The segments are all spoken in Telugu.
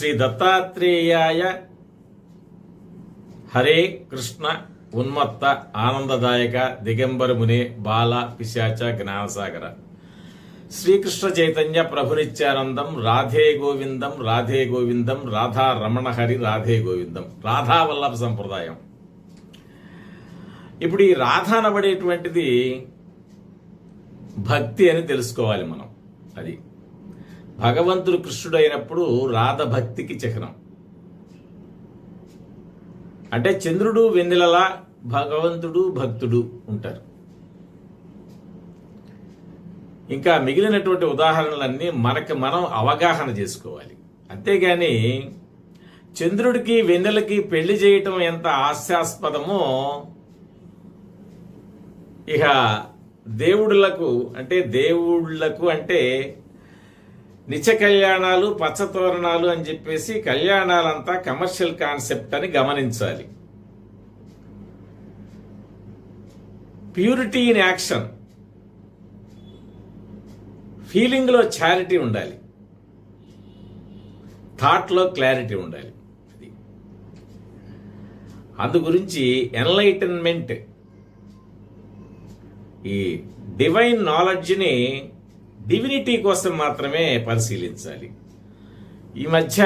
శ్రీ దత్తాత్రేయాయ హరే కృష్ణ ఉన్మత్త ఆనందదాయక దిగంబర మునే బాల పిశాచ జ్ఞానసాగర శ్రీకృష్ణ చైతన్య ప్రభునిత్యానందం రాధే గోవిందం రాధే గోవిందం రాధా రమణ హరి రాధే గోవిందం రాధా వల్లభ సంప్రదాయం. ఇప్పుడు ఈ రాధ అనబడేటువంటిది భక్తి అని తెలుసుకోవాలి మనం. అది భగవంతుడు కృష్ణుడు అయినప్పుడు రాధ భక్తికి చిహ్నం. అంటే చంద్రుడు వెన్నెలలా భగవంతుడు భక్తుడు ఉంటారు. ఇంకా మిగిలినటువంటి ఉదాహరణలన్నీ మనం అవగాహన చేసుకోవాలి. అంతేగాని చంద్రుడికి వెన్నెలకి పెళ్లి చేయటం ఎంత హాస్యాస్పదమో ఇక దేవుళ్ళకు అంటే నిత్య కళ్యాణాలు పచ్చతోరణాలు అని చెప్పేసి కళ్యాణాలంతా కమర్షియల్ కాన్సెప్ట్ అని గమనించాలి. ప్యూరిటీ ఇన్ యాక్షన్, ఫీలింగ్లో చారిటీ ఉండాలి, థాట్లో క్లారిటీ ఉండాలి. అది అందు గురించి ఎన్లైటన్మెంట్, ఈ డివైన్ నాలెడ్జ్ని డివినిటీ కోసం మాత్రమే పరిశీలించాలి. ఈ మధ్య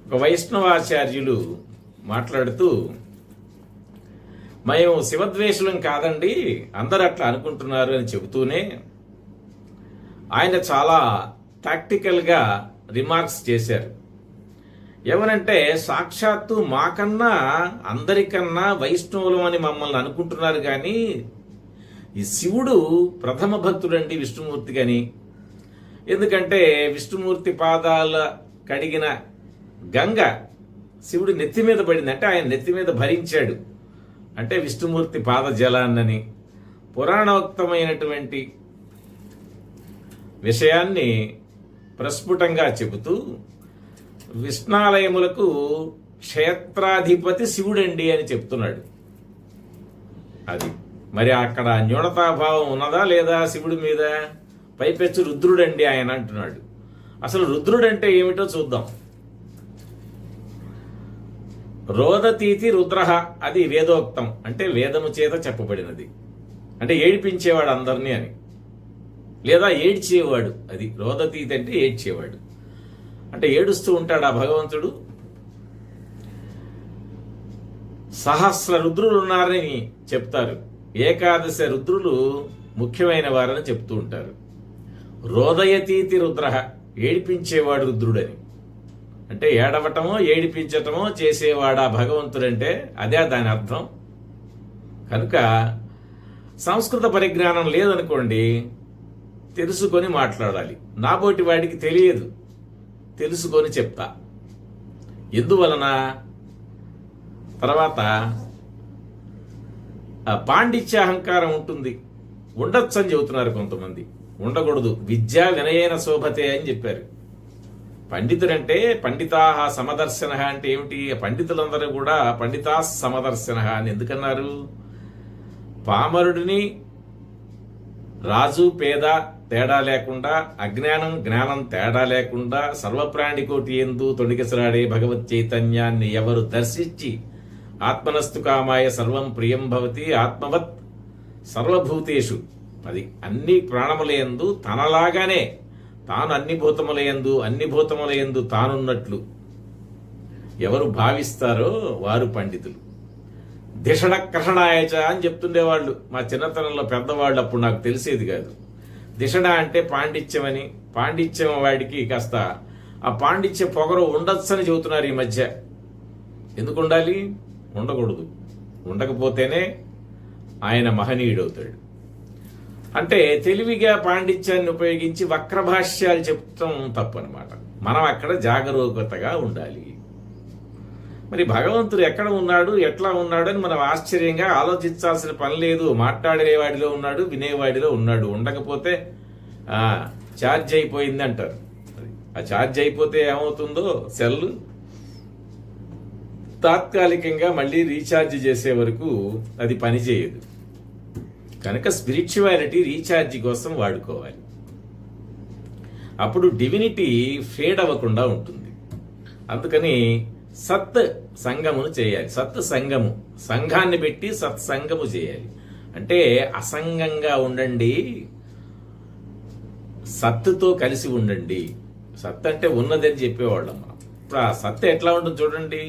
ఒక వైష్ణవాచార్యులు మాట్లాడుతూ, మేము శివద్వేషులం కాదండి, అందరూ అట్లా అనుకుంటున్నారు అని చెబుతూనే ఆయన చాలా టాక్టికల్గా రిమార్క్స్ చేశారు. ఏమనంటే, సాక్షాత్తు మాకన్నా అందరికన్నా వైష్ణవులం అని మమ్మల్ని అనుకుంటున్నారు, కానీ ఈ శివుడు ప్రథమ భక్తుడండి విష్ణుమూర్తి గని. ఎందుకంటే విష్ణుమూర్తి పాదాల కడిగిన గంగ శివుడి నెత్తి మీద పడింది, అంటే ఆయన నెత్తి మీద భరించాడు, అంటే విష్ణుమూర్తి పాద జలాన్నని పురాణోక్తమైనటువంటి విషయాన్ని ప్రస్ఫుటంగా చెబుతూ విష్ణాలయములకు క్షేత్రాధిపతి శివుడండి అని చెప్తున్నాడు. అది మరి అక్కడ న్యూనతాభావం ఉన్నదా లేదా శివుడి మీద? పైపెచ్చు రుద్రుడండి ఆయన అంటున్నాడు. అసలు రుద్రుడంటే ఏమిటో చూద్దాం. రోదతీతి రుద్రః, అది వేదోక్తం, అంటే వేదము చేత చెప్పబడినది, అంటే ఏడిపించేవాడు అందరినీ అని, లేదా ఏడ్చేవాడు. అది రోదతీతి అంటే ఏడ్చేవాడు, అంటే ఏడుస్తూ ఉంటాడు ఆ భగవంతుడు. సహస్ర రుద్రులు ఉన్నారని చెప్తారు, ఏకాదశ రుద్రులు ముఖ్యమైన వారని చెప్తూ ఉంటారు. రోదయతీతి రుద్రః, ఏడిపించేవాడు రుద్రుడని, అంటే ఏడవటమో ఏడిపించటమో చేసేవాడా భగవంతుడంటే అదే దాని అర్థం. కనుక సంస్కృత పరిజ్ఞానం లేదనుకోండి, తెలుసుకొని మాట్లాడాలి. నాబోటి వాడికి తెలియదు, తెలుసుకొని చెప్తా. ఎందువలన? తర్వాత పాండిత్య అహంకారం ఉంటుంది, ఉండొచ్చు అని చెబుతున్నారు కొంతమంది. ఉండకూడదు. విద్యా వినయేన శోభతే అని చెప్పారు. పండితుడంటే పండితాహ సమదర్శన అంటే ఏమిటి? పండితులందరూ కూడా పండితా సమదర్శన అని ఎందుకన్నారు? పామరుడిని రాజు పేద తేడా లేకుండా, అజ్ఞానం జ్ఞానం తేడా లేకుండా సర్వప్రాణికోటి యందు తొణికిసలాడే భగవత్ చైతన్యాన్ని ఎవరు దర్శించి ఆత్మనస్తు కామాయ సర్వం ప్రియం భవతి ఆత్మవత్ సర్వభూతేషు, అది అన్ని ప్రాణములయందు తనలాగానే తాను అన్ని భూతములయందు తానున్నట్లు ఎవరు భావిస్తారో వారు పండితులు. ధిషణ కషణాయచ అని చెప్తుండేవాళ్ళు మా చిన్నతనంలో పెద్దవాళ్ళు. అప్పుడు నాకు తెలిసేది కాదు. ధిషణ అంటే పాండిత్యమని, పాండిత్యం వాడికి కాస్త ఆ పాండిత్య పొగరు ఉండొచ్చని చెబుతున్నారు ఈ మధ్య. ఎందుకు ఉండాలి? ఉండకూడదు. ఉండకపోతేనే ఆయన మహనీయుడవుతాడు. అంటే తెలివిగా పాండిత్యాన్ని ఉపయోగించి వక్రభాష్యాలు చెప్తాం తప్పనమాట. మనం అక్కడ జాగరూకతగా ఉండాలి. మరి భగవంతుడు ఎక్కడ ఉన్నాడు, ఎట్లా ఉన్నాడు అని మనం ఆశ్చర్యంగా ఆలోచించాల్సిన పని లేదు. మాట్లాడేవాడిలో ఉన్నాడు, వినేవాడిలో ఉన్నాడు. ఉండకపోతే ఛార్జ్ అయిపోయింది అంటారు. ఆ ఛార్జ్ అయిపోతే ఏమవుతుందో, సెల్ తాత్కాలికంగా మళ్ళీ రీఛార్జ్ చేసే వరకు అది పనిచేయదు. కనుక స్పిరిచువాలిటీ రీఛార్జ్ కోసం వాడుకోవాలి. అప్పుడు డివినిటీ ఫేడ్ అవ్వకుండా ఉంటుంది. అందుకని సత్ సంగమును చేయాలి. సత్ సంగము, సంఘాన్ని పెట్టి సత్సంగము చేయాలి. అంటే అసంగంగా ఉండండి, సత్తుతో కలిసి ఉండండి. సత్ అంటే ఉన్నదని చెప్పేవాళ్ళం మనం. ఇప్పుడు ఆ సత్ ఎట్లా ఉంటుంది చూడండి,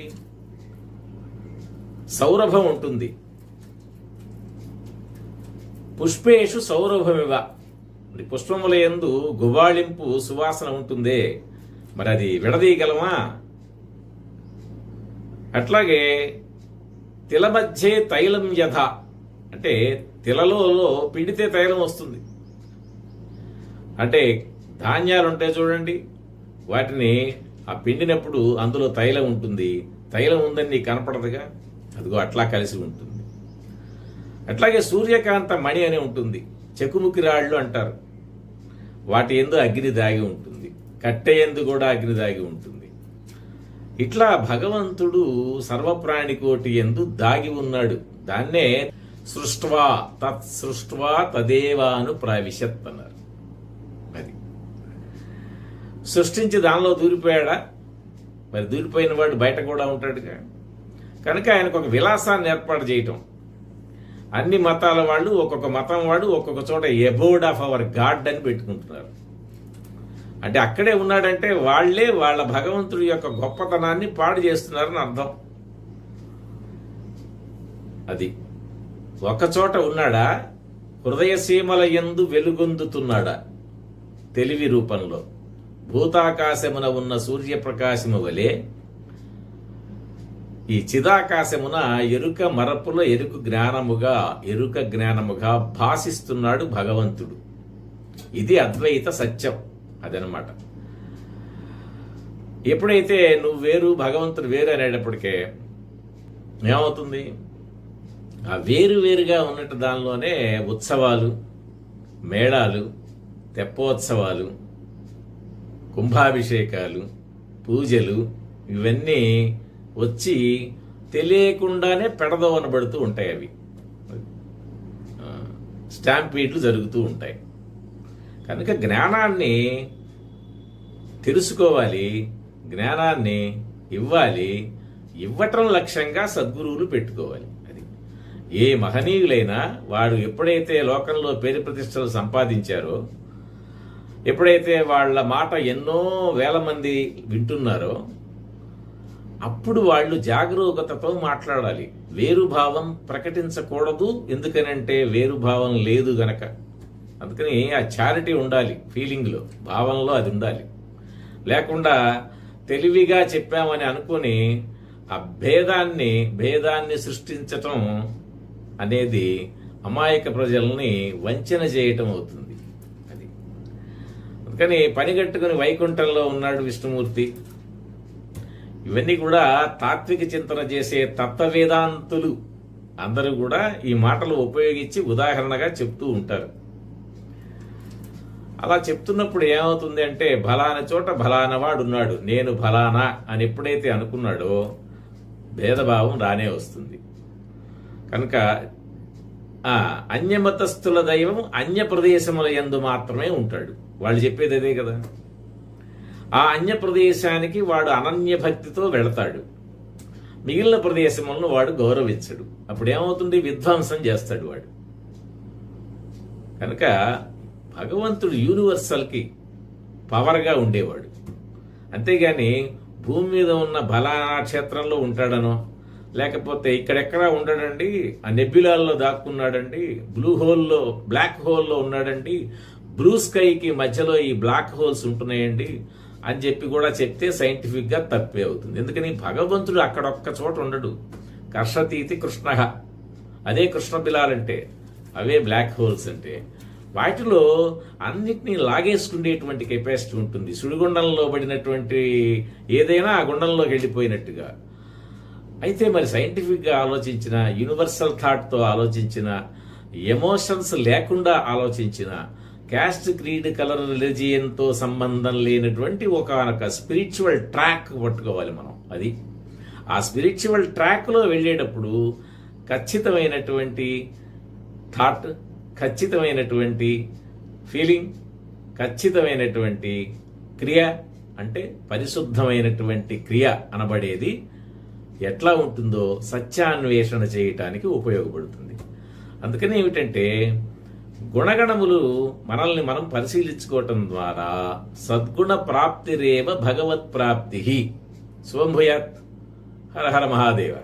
సౌరభం ఉంటుంది. పుష్పేషు సౌరభమివ, పుష్పముల యందు గుబాళింపు సువాసన ఉంటుందే, మరి అది విడదీయగలమా? అట్లాగే తిల మధ్యే తైలం యథ, అంటే తిలలో పిండితే తైలం వస్తుంది. అంటే ధాన్యాలు ఉంటాయి చూడండి, వాటిని ఆ పిండినప్పుడు అందులో తైలం ఉంటుంది. తైలం ఉందని నీకు కనపడదుగా, అదిగో అట్లా కలిసి ఉంటుంది. అట్లాగే సూర్యకాంత మణి అని ఉంటుంది, చెకుముకి రాళ్ళు అంటారు. వాటి యందు అగ్ని దాగి ఉంటుంది, కట్టె యందు కూడా అగ్ని దాగి ఉంటుంది. ఇట్లా భగవంతుడు సర్వప్రాణికోటి యందు దాగి ఉన్నాడు. దాన్నే సృష్ట్వా తత్ సృష్ట్వా తదేవాను ప్రావిశత్ అన్నారు. అది సృష్టించి దానిలో దూరిపోయాడా? మరి దూరిపోయిన వాడు బయట కూడా ఉంటాడుగా. కనుక ఆయనకు ఒక విలాసాన్ని ఏర్పాటు చేయటం. అన్ని మతాల వాళ్ళు, ఒక్కొక్క మతం వాడు ఒక్కొక్క చోట ఎబోర్డ్ ఆఫ్ అవర్ గాడ్ అని పెట్టుకుంటున్నారు. అంటే అక్కడే ఉన్నాడంటే వాళ్లే వాళ్ళ భగవంతుడి యొక్క గొప్పతనాన్ని పాడు చేస్తున్నారని అర్థం. అది ఒకచోట ఉన్నాడా? హృదయ సీమల యందు వెలుగొందుతున్నాడా? తెలివి రూపంలో భూతాకాశమున ఉన్న సూర్యప్రకాశము వలె ఈ చిదాకాశమున ఎరుక మరపుల ఎరుక జ్ఞానముగా భాసిస్తున్నాడు భగవంతుడు. ఇది అద్వైత సత్యం. అదనమాట. ఎప్పుడైతే నువ్వు వేరు భగవంతుడు వేరు అనేటప్పటికే ఏమవుతుంది? ఆ వేరుగా ఉన్నట్టు దానిలోనే ఉత్సవాలు, మేళాలు, తెప్పోత్సవాలు, కుంభాభిషేకాలు, పూజలు ఇవన్నీ వచ్చి తెలియకుండానే పెడదోవనబడుతూ ఉంటాయి. అవి స్టాంపీడ్లు జరుగుతూ ఉంటాయి. కనుక జ్ఞానాన్ని తెలుసుకోవాలి, జ్ఞానాన్ని ఇవ్వాలి. ఇవ్వటం లక్ష్యంగా సద్గురువులు పెట్టుకోవాలి. అది ఏ మహనీయులైనా వాడు ఎప్పుడైతే లోకంలో పేరు ప్రతిష్టలు సంపాదించారో, ఎప్పుడైతే వాళ్ళ మాట ఎన్నో వేల మంది వింటున్నారో, అప్పుడు వాళ్ళు జాగరూకతతో మాట్లాడాలి. వేరుభావం ప్రకటించకూడదు. ఎందుకనంటే వేరుభావం లేదు గనక. అందుకని ఆ చారిటీ ఉండాలి, ఫీలింగ్లో, భావనలో అది ఉండాలి. లేకుండా తెలివిగా చెప్పామని అనుకుని ఆ భేదాన్ని సృష్టించటం అనేది అమాయక ప్రజల్ని వంచన చేయటం అవుతుంది. అది అందుకని పనిగట్టుకుని వైకుంఠంలో ఉన్నాడు విష్ణుమూర్తి. ఇవన్నీ కూడా తాత్విక చింతన చేసే తత్వవేదాంతులు అందరూ కూడా ఈ మాటలు ఉపయోగించి ఉదాహరణగా చెప్తూ ఉంటారు. అలా చెప్తున్నప్పుడు ఏమవుతుంది అంటే, ఫలానా చోట ఫలానా వాడున్నాడు, నేను ఫలానా అని ఎప్పుడైతే అనుకున్నాడో భేదభావం రానే వస్తుంది. కనుక అన్యమతస్థుల దైవం అన్య ప్రదేశముల యందు మాత్రమే ఉంటాడు. వాళ్ళు చెప్పేది అదే కదా. ఆ అన్య ప్రదేశానికి వాడు అనన్య భక్తితో వెళతాడు, మిగిలిన ప్రదేశములను వాడు గౌరవించడు. అప్పుడు ఏమవుతుంది? విధ్వంసం చేస్తాడు వాడు. కనుక భగవంతుడు యూనివర్సల్కి పవర్గా ఉండేవాడు. అంతేగాని భూమి మీద ఉన్న బలానా క్షేత్రంలో ఉంటాడనో, లేకపోతే ఇక్కడెక్కడా ఉండడండి, ఆ నెబ్యులాల్లో దాక్కున్నాడండి, బ్లాక్ హోల్లో ఉన్నాడండి, బ్లూ స్కైకి మధ్యలో ఈ బ్లాక్ హోల్స్ ఉంటున్నాయండి అని చెప్పి కూడా చెప్తే సైంటిఫిక్గా తప్పే అవుతుంది. ఎందుకని భగవంతుడు అక్కడొక్క చోట ఉండడు. కర్షతీతి కృష్ణ, అదే కృష్ణ బిలాలంటే, అవే బ్లాక్ హోల్స్ అంటే. వాటిలో అన్నిటినీ లాగేసుకునేటువంటి కెపాసిటీ ఉంటుంది. సుడిగుండంలో పడినటువంటి ఏదైనా ఆ గుండంలోకి వెళ్ళిపోయినట్టుగా. అయితే మరి సైంటిఫిక్గా ఆలోచించిన, యూనివర్సల్ థాట్తో ఆలోచించిన, ఎమోషన్స్ లేకుండా ఆలోచించిన, క్యాస్ట్, క్రీడ్, కలర్, రిలీజియన్తో సంబంధం లేనటువంటి ఒక స్పిరిచువల్ ట్రాక్ పట్టుకోవాలి మనం. అది ఆ స్పిరిచువల్ ట్రాక్లో వెళ్ళేటప్పుడు ఖచ్చితమైనటువంటి థాట్, ఖచ్చితమైనటువంటి ఫీలింగ్, ఖచ్చితమైనటువంటి క్రియ అంటే పరిశుద్ధమైనటువంటి క్రియ అనబడేది ఎట్లా ఉంటుందో సత్యాన్వేషణ చేయటానికి ఉపయోగపడుతుంది. అందుకని ఏమిటంటే గుణగణములు మనల్ని మనం పరిశీలించుకోవటం ద్వారా సద్గుణ ప్రాప్తిరేవ భగవత్ ప్రాప్తి. శుభం భూయాత్. హర హర మహాదేవ.